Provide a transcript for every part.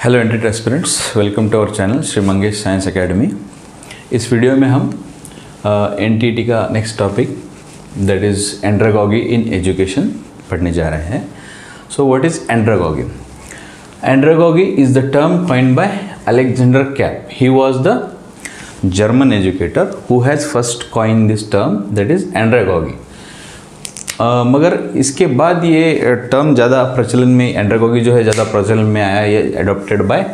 Hello entry aspirants, welcome to our channel Shri Mangesh science academy. इस video में हम NTT का next topic that is andragogy in education पढ़ने जा रहे हैं। So what is andragogy? Andragogy is the term coined by Alexander Kapp. He was the German educator who has first coined this term, that is andragogy. मगर इसके बाद ये term ज़्यादा प्रचलन में, एंड्रागॉगी जो है ज़्यादा प्रचलन में आया, ये adopted by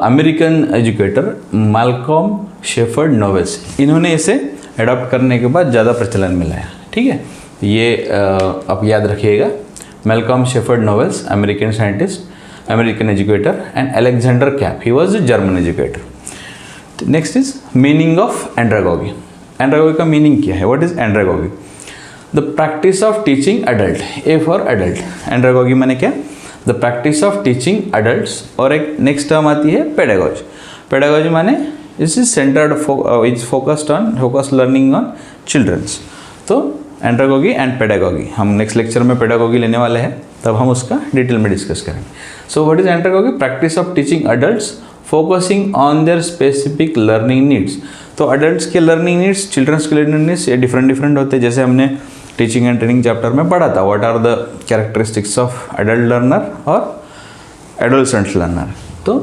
American educator Malcolm Shepherd Knowles. इन्होंने इसे एडॉप्ट करने के बाद ज़्यादा प्रचलन में लाया। ठीक है, ये आप याद रखिएगा, Malcolm Shepherd Knowles, American scientist, American educator, and Alexander Kapp, he was the German educator. Next is meaning of andragogy. Andragogy का मीनिंग क्या है? What is andragogy? The practice of teaching adult, a for adult. Andragogy माने क्या? The practice of teaching adults. और एक next term आती है pedagogy. Pedagogy माने this is centred, is focused learning on childrens. तो एंड्रागॉगी एंड पेडागॉगी, हम next lecture में पेडागॉगी लेने वाले हैं, तब हम उसका डिटेल में डिस्कस करेंगे। So what is andragogy? Practice of teaching adults focusing on their specific learning needs. तो अडल्ट्स के लर्निंग नीड्स, चिल्ड्रंस के लर्निंग नीड्स ये डिफरेंट होते हैं। जैसे हमने टीचिंग एंड ट्रेनिंग चैप्टर में पढ़ा था, what are the characteristics of adult learner और एडोलसेंट लर्नर। तो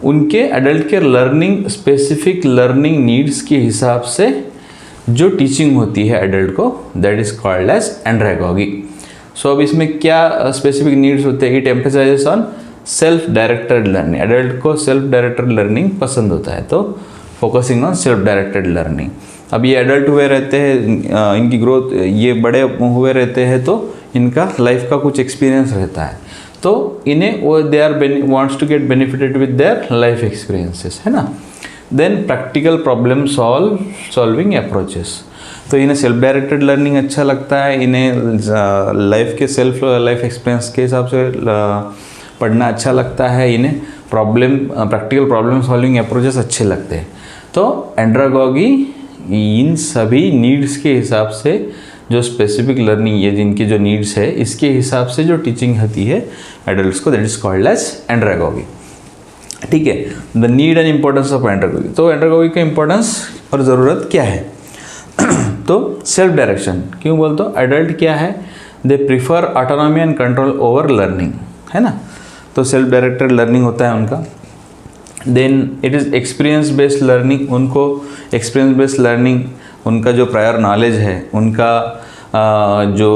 उनके एडल्ट के लर्निंग, स्पेसिफिक लर्निंग नीड्स के हिसाब से जो टीचिंग होती है एडल्ट को, that is called as andragogy. So अब इसमें क्या स्पेसिफिक नीड्स होते हैं? It emphasises on self directed learning. Adult को सेल्फ डायरेक्टेड लर्निंग पसंद होता है, तो focusing on self directed learning. अब ये एडल्ट हुए रहते हैं, इनकी ग्रोथ, ये बड़े हुए रहते हैं, तो इनका लाइफ का कुछ एक्सपीरियंस रहता है, तो इन्हें वो they are wants to get benefited with their life experiences, है ना। Then practical problem solving approaches, तो इन्हें सेल्फ डायरेक्टेड लर्निंग अच्छा लगता है, इन्हें लाइफ के सेल्फ लाइफ एक्सपीरियंस के हिसाब से पढ़ना अच्छा लगता है, इन्हें प्रैक्टिकल प्रॉब्लम सॉल्विंग अप्रोचेस अच्छे लगते हैं। तो एंड्रागॉगी इन सभी नीड्स के हिसाब से, जो स्पेसिफिक लर्निंग, ये जिनकी जो नीड्स है, इसके हिसाब से जो टीचिंग होती है एडल्ट्स को, that is called as andragogy. ठीक है, the need and importance of andragogy. तो एंड्रागॉगी का इम्पोर्टेंस और ज़रूरत क्या है? तो सेल्फ डायरेक्शन। क्यों बोलते हो? एडल्ट क्या है? They prefer autonomy and control over learning, है ना। तो सेल्फ डायरेक्टेड लर्निंग होता है उनका। Then it is experience based learning. उनको एक्सपीरियंस बेस्ड लर्निंग, उनका जो प्रायर नॉलेज है, उनका जो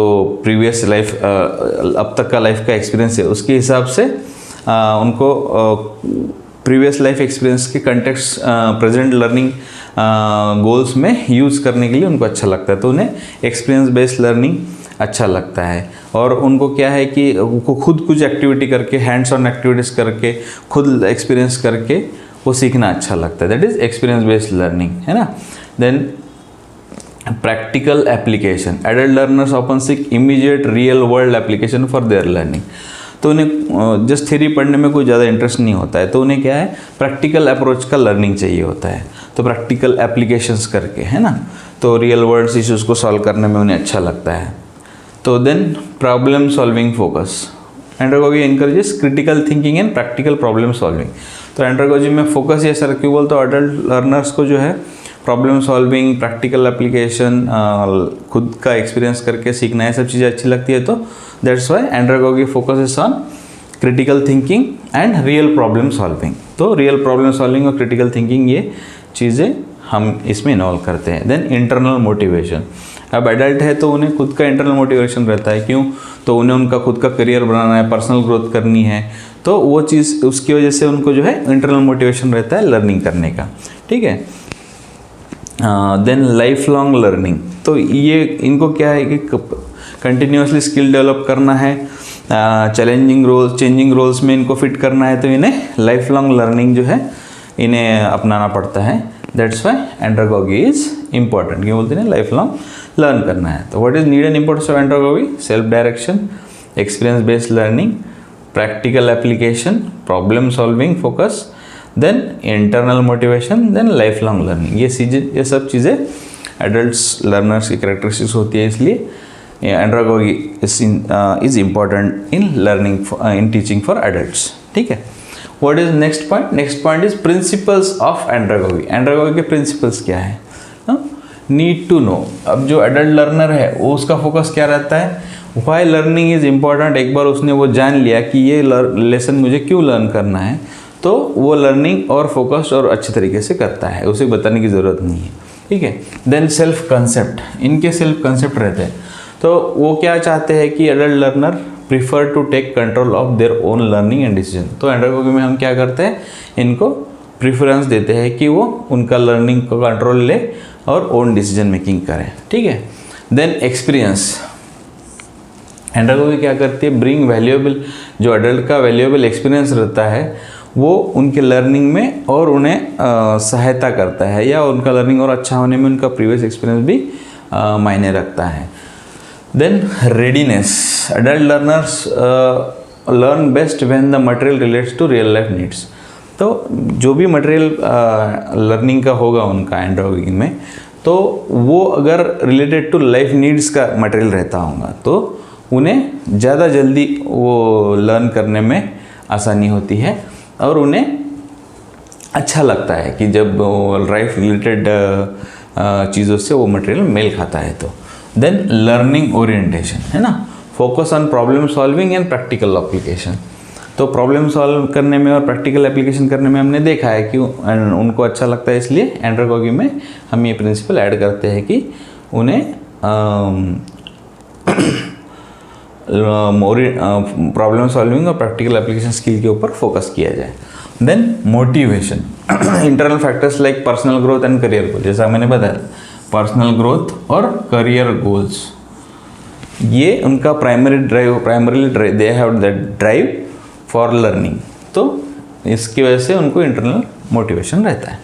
प्रीवियस लाइफ, अब तक का लाइफ का एक्सपीरियंस है, उसके हिसाब से उनको प्रीवियस लाइफ एक्सपीरियंस के कंटेक्स्ट प्रेजेंट लर्निंग गोल्स में यूज़ करने के लिए उनको अच्छा लगता है, तो उन्हें एक्सपीरियंस बेस्ड लर्निंग अच्छा लगता है। और उनको क्या है कि उनको खुद कुछ एक्टिविटी करके, हैंड्स ऑन एक्टिविटीज़ करके, खुद एक्सपीरियंस करके वो सीखना अच्छा लगता है, that is experience based learning, है ना। Then practical application. Adult learners often seek immediate real world application for their learning. तो उन्हें जस्ट थ्योरी पढ़ने में कोई ज़्यादा इंटरेस्ट नहीं होता है, तो उन्हें क्या है, प्रैक्टिकल अप्रोच का लर्निंग चाहिए होता है, तो प्रैक्टिकल एप्लीकेशंस करके, है ना। तो रियल वर्ल्ड इश्यूज़ को सॉल्व करने में उन्हें अच्छा लगता है। तो then problem solving focus. Andragogy encourages critical thinking and practical problem solving. तो एंड्रागॉगी में फोकस ये सर क्यों बोलते हो? अडल्ट लर्नर्स को जो है प्रॉब्लम सॉल्विंग, प्रैक्टिकल एप्लीकेशन, खुद का एक्सपीरियंस करके सीखना, ये सब चीज़ें अच्छी लगती है, तो that's why andragogy focuses on critical thinking and real problem solving. तो रियल प्रॉब्लम सॉल्विंग और क्रिटिकल थिंकिंग, ये चीज़ें हम इसमें इन्वॉल्व करते हैं। Then internal motivation. अब एडल्ट है तो उन्हें खुद का इंटरनल मोटिवेशन रहता है। क्यों? तो उन्हें उनका खुद का करियर बनाना है, पर्सनल ग्रोथ करनी है, तो वो चीज़, उसकी वजह से उनको जो है इंटरनल मोटिवेशन रहता है लर्निंग करने का। ठीक है। Then life long learning. तो ये इनको क्या है कि कंटिन्यूसली स्किल डेवलप करना है, चेंजिंग रोल्स में इनको फिट करना है, तो इन्हें लाइफ लॉन्ग लर्निंग जो है इन्हें अपनाना पड़ता है। That's why andragogy is important. क्यों बोलते हैं? लाइफ लॉन्ग लर्न करना है। तो what is need and importance of andragogy? Self direction, experience based learning, practical application, problem solving focus, then internal motivation, then life long learning. ये सब चीज़ें adults learners की कैरेक्टरिस्टिक्स होती है, इसलिए andragogy is important in learning, in teaching for adults. ठीक है। What is next point? Next point is principles of andragogy. Andragogy के प्रिंसिपल्स क्या है? Need to know. अब जो एडल्ट लर्नर है वो उसका फोकस क्या रहता है? Why learning is important. एक बार उसने वो जान लिया कि ये लेसन मुझे क्यों लर्न करना है, तो वो लर्निंग और फोकस्ड और अच्छे तरीके से करता है, उसे बताने की ज़रूरत नहीं है, ठीक है। देन सेल्फ कंसेप्ट, इनके सेल्फ कंसेप्ट रहते हैं। तो वो क्या चाहते हैं कि adult learner prefer to take control of their own learning and decision. तो एंड्रागोगी में हम क्या करते हैं? इनको प्रीफरेंस देते हैं कि वो उनका लर्निंग को कंट्रोल ले और ओन डिसीजन मेकिंग करें, ठीक है। देन एक्सपीरियंस, एंड्रागोगी क्या करती है? ब्रिंग वैल्यूएबल, जो एडल्ट का वैल्यूएबल एक्सपीरियंस रहता है वो उनके लर्निंग में और उन्हें सहायता करता है, या उनका लर्निंग और अच्छा होने में उनका प्रीवियस एक्सपीरियंस भी मायने रखता है। Then readiness, adult learners learn best when the material relates to real life needs. तो जो भी मटेरियल लर्निंग का होगा उनका एंड्रागोगी में, तो वो अगर रिलेटेड टू लाइफ नीड्स का मटेरियल रहता होगा तो उन्हें ज़्यादा जल्दी वो लर्न करने में आसानी होती है और उन्हें अच्छा लगता है कि जब लाइफ रिलेटेड चीज़ों से वो मटेरियल मेल खाता है। तो देन लर्निंग ओरिएंटेशन है ना, focus on problem solving and practical application. तो प्रॉब्लम सॉल्व करने में और प्रैक्टिकल एप्लीकेशन करने में हमने देखा है कि उनको अच्छा लगता है, इसलिए एंड्रागोगी में हम ये प्रिंसिपल ऐड करते हैं कि उन्हें प्रॉब्लम सॉल्विंग और प्रैक्टिकल एप्लीकेशन स्किल के ऊपर फोकस किया जाए। Then motivation, internal factors like personal growth and career goal, जैसा मैंने बताया पर्सनल ग्रोथ और करियर गोल्स, ये उनका primarily they have that drive for learning. तो इसकी वजह से उनको इंटरनल मोटिवेशन रहता है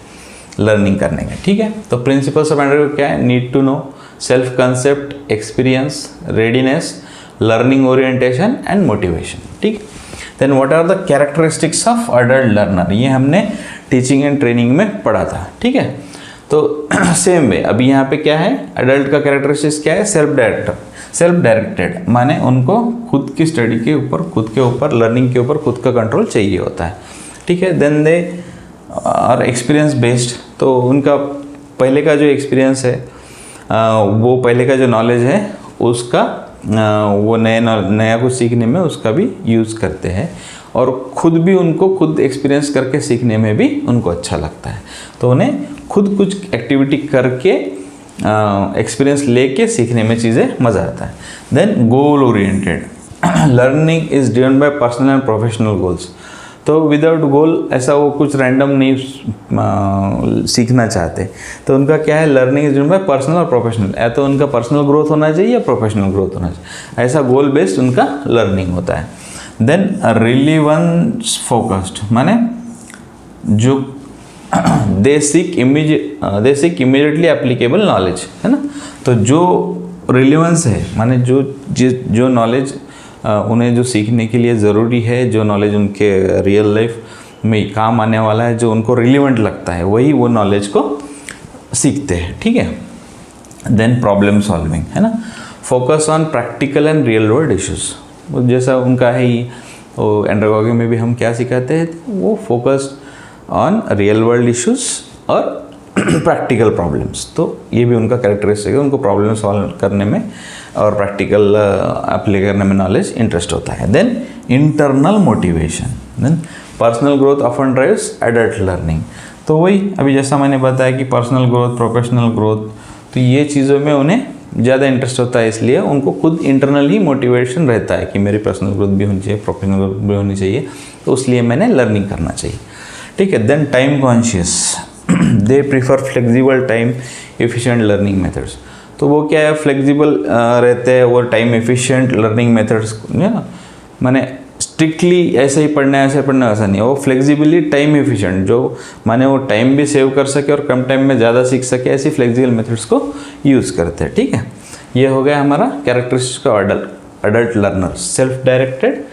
लर्निंग करने का, ठीक है। तो प्रिंसिपल्स ऑफ एंड्रागोगी क्या है? Need to know, self concept, experience, readiness, learning orientation and motivation, ठीक। Then what are the characteristics of adult learner, ये हमने टीचिंग एंड ट्रेनिंग में पढ़ा था, ठीक है। तो सेम वे अभी यहाँ पे क्या है? एडल्ट का कैरेक्टरिस्टिक्स क्या है? सेल्फ डायरेक्टेड, माने उनको खुद की स्टडी के ऊपर, खुद के ऊपर, लर्निंग के ऊपर खुद का कंट्रोल चाहिए होता है, ठीक है। Then they are experience based, तो उनका पहले का जो एक्सपीरियंस है वो पहले का जो नॉलेज है उसका वो नया कुछ सीखने में उसका भी यूज़ करते हैं, और खुद भी उनको खुद एक्सपीरियंस करके सीखने में भी उनको अच्छा लगता है। तो उन्हें खुद कुछ एक्टिविटी करके एक्सपीरियंस लेके सीखने में चीज़ें मज़ा आता है। Then goal oriented, learning is driven by personal and professional goals. तो विदाउट गोल ऐसा वो कुछ रैंडम नहीं सीखना चाहते। तो उनका क्या है? Learning is driven by personal और प्रोफेशनल, या तो उनका पर्सनल ग्रोथ होना चाहिए या प्रोफेशनल ग्रोथ होना चाहिए, ऐसा गोल बेस्ड उनका लर्निंग होता है। देन रिलीवेंस फोकस्ड, माने जो they seek immediately applicable knowledge, है ना। तो जो रिलीवेंस है, माने जो नॉलेज उन्हें जो सीखने के लिए ज़रूरी है, जो नॉलेज उनके रियल लाइफ में काम आने वाला है, जो उनको रिलेवेंट लगता है, वही वो नॉलेज को सीखते हैं, ठीक है। देन प्रॉब्लम सॉल्विंग, है ना, focus on practical and real world issues, जैसा उनका है ही। तो एंड्रागोगी में भी हम क्या सिखाते हैं? वो focus on real world issues और प्रैक्टिकल प्रॉब्लम्स। तो ये भी उनका कैरेक्टरिस्टिक है, उनको प्रॉब्लम सॉल्व करने में और प्रैक्टिकल अप्लाई करने में नॉलेज इंटरेस्ट होता है। Then internal motivation, then personal growth often drives adult learning. तो वही अभी जैसा मैंने बताया कि पर्सनल ग्रोथ, प्रोफेशनल ग्रोथ, तो ये चीज़ों में उन्हें ज़्यादा इंटरेस्ट होता है, इसलिए उनको खुद इंटरनल ही मोटिवेशन रहता है कि मेरी पर्सनल ग्रोथ भी होनी चाहिए, प्रोफेशनल ग्रोथ भी होनी चाहिए, तो इसलिए मैंने लर्निंग करना चाहिए, ठीक है। Then time conscious, they prefer flexible time efficient learning methods. तो वो क्या है? फ्लेक्सिबल रहते हैं वो टाइम एफिशिएंट लर्निंग मेथड्स, है ना, माने स्ट्रिक्टली ऐसे ही पढ़ना है ऐसे पढ़ना ऐसा नहीं है, वो फ्लेक्सिबली टाइम एफिशिएंट, जो माने वो टाइम भी सेव कर सके और कम टाइम में ज़्यादा सीख सके, ऐसी फ्लेक्सिबल मेथड्स को यूज़ करते हैं, ठीक है। ये हो गया हमारा characteristics of adult learner, self directed,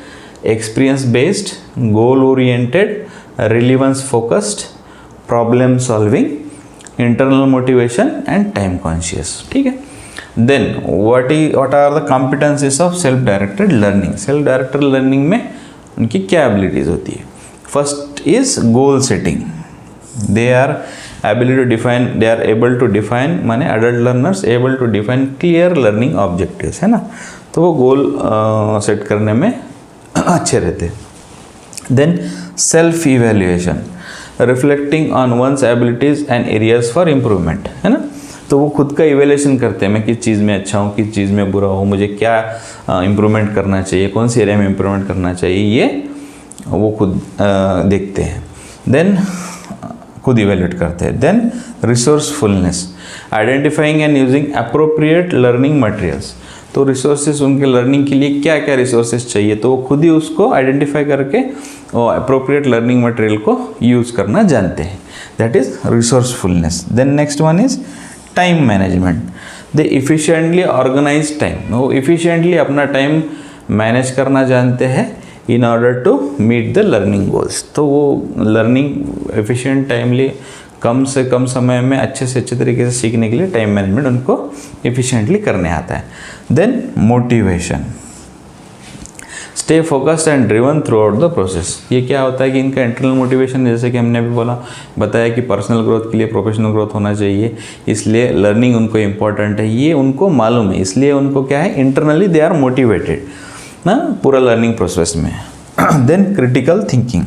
experience based, goal oriented, relevance focused, problem solving, internal motivation and time conscious, ठीक है। Then what are the competencies of self directed learning. Self directed learning में उनकी क्या abilities होती है? First first is goal setting. They are able to define माने adult learners able to define clear learning objectives, है ना. तो वो गोल सेट करने में अच्छे रहते हैं. Then self evaluation, reflecting on one's abilities and areas for improvement, है ना. तो वो खुद का इवेल्युएशन करते हैं, मैं किस चीज़ में अच्छा हूँ, किस चीज़ में बुरा हूँ, मुझे क्या इम्प्रूवमेंट करना चाहिए, कौन सी एरिया में इम्प्रूवमेंट करना चाहिए, ये वो खुद देखते हैं. देन खुद इवेल्युएट करते हैं. Then resourcefulness, identifying and using appropriate learning materials. तो रिसोर्सेज उनके लर्निंग के लिए क्या क्या रिसोर्सेज चाहिए, तो वो खुद ही उसको आइडेंटिफाई करके वो अप्रोप्रिएट लर्निंग मटेरियल को यूज़ करना जानते हैं. That is resourcefulness. Then next one is time management. They efficiently organise time. वो इफ़िशिएंटली अपना टाइम मैनेज करना जानते हैं in order to meet the learning goals. तो वो लर्निंग एफिशिएंट टाइमली कम से कम समय में अच्छे से अच्छे तरीके से सीखने के लिए टाइम मैनेजमेंट उनको एफिशिएंटली करने आता है. Then motivation, stay focused and driven throughout the process. ये क्या होता है कि इनका इंटरनल मोटिवेशन, जैसे कि हमने अभी बताया कि पर्सनल ग्रोथ के लिए प्रोफेशनल ग्रोथ होना चाहिए, इसलिए लर्निंग उनको इम्पॉर्टेंट है, ये उनको मालूम है, इसलिए उनको क्या है, इंटरनली दे आर मोटिवेटेड ना पूरा लर्निंग प्रोसेस में. देन क्रिटिकल थिंकिंग,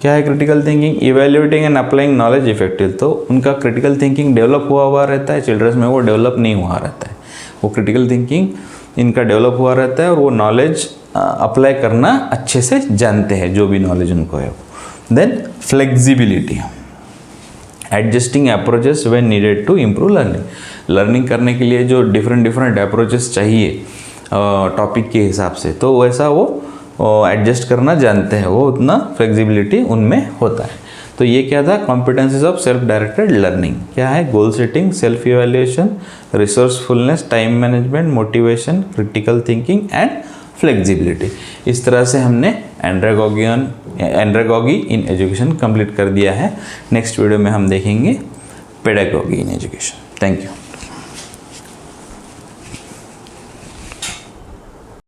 क्या है critical thinking, evaluating and applying knowledge effective. तो उनका क्रिटिकल थिंकिंग डेवलप हुआ रहता है, चिल्ड्रंस में वो डेवलप नहीं हुआ रहता है. वो क्रिटिकल थिंकिंग इनका डेवलप हुआ रहता है और वो नॉलेज अप्लाई करना अच्छे से जानते हैं, जो भी नॉलेज उनको है. Then flexibility, adjusting approaches when needed to improve learning. Learning करने के लिए जो डिफरेंट अप्रोचेस चाहिए टॉपिक के हिसाब से, तो वैसा वो एडजस्ट करना जानते हैं, वो उतना फ्लेक्सिबिलिटी उनमें होता है. तो ये क्या था, competencies of self directed learning. क्या है, goal setting, self evaluation, resourcefulness, time management, motivation, critical thinking and flexibility. इस तरह से हमने एंड्रागॉगी इन एजुकेशन कंप्लीट कर दिया है. नेक्स्ट वीडियो में हम देखेंगे pedagogy in education. Thank you.